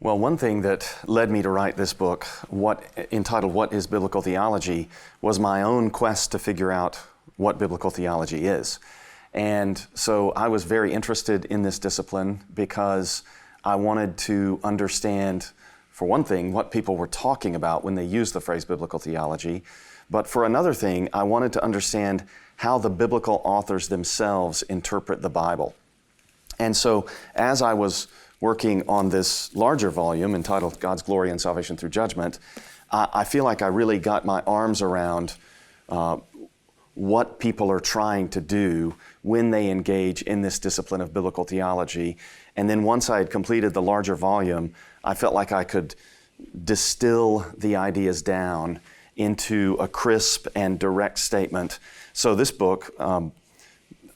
Well, one thing that led me to write this book, entitled What is Biblical Theology, was my own quest to figure out what biblical theology is. And so I was very interested in this discipline because I wanted to understand, for one thing, what people were talking about when they used the phrase biblical theology. But for another thing, I wanted to understand how the biblical authors themselves interpret the Bible. And so as I was working on this larger volume entitled God's Glory and Salvation Through Judgment, I feel like I really got my arms around what people are trying to do when they engage in this discipline of biblical theology. And then once I had completed the larger volume, I felt like I could distill the ideas down into a crisp and direct statement. So this book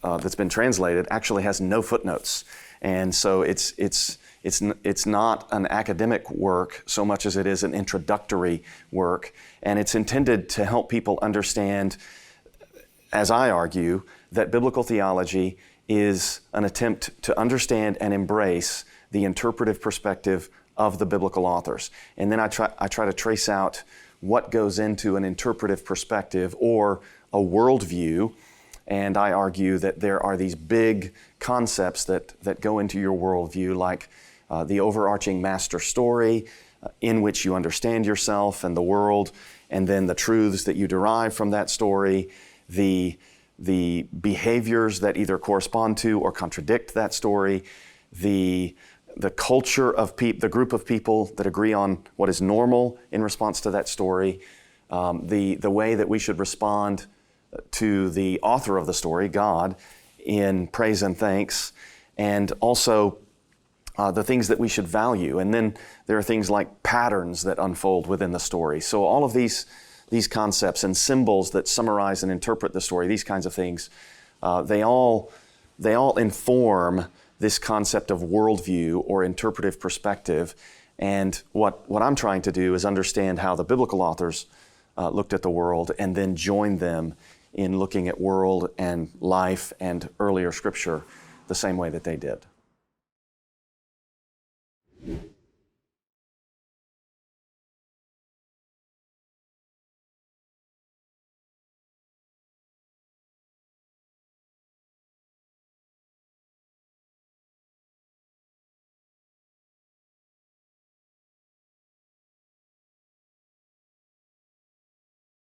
that's been translated actually has no footnotes. And so it's not an academic work so much as it is an introductory work. And it's intended to help people understand, as I argue, that biblical theology is an attempt to understand and embrace the interpretive perspective of the biblical authors. And then I try to trace out what goes into an interpretive perspective or a worldview. And I argue that there are these big concepts that go into your worldview, like the overarching master story in which you understand yourself and the world, and then the truths that you derive from that story, the behaviors that either correspond to or contradict that story, the culture of the group of people that agree on what is normal in response to that story, the way that we should respond to the author of the story, God, in praise and thanks, and also the things that we should value. And then there are things like patterns that unfold within the story. So all of these concepts and symbols that summarize and interpret the story, these kinds of things, they all inform this concept of worldview or interpretive perspective. And what I'm trying to do is understand how the biblical authors looked at the world and then join them in looking at world and life and earlier scripture the same way that they did.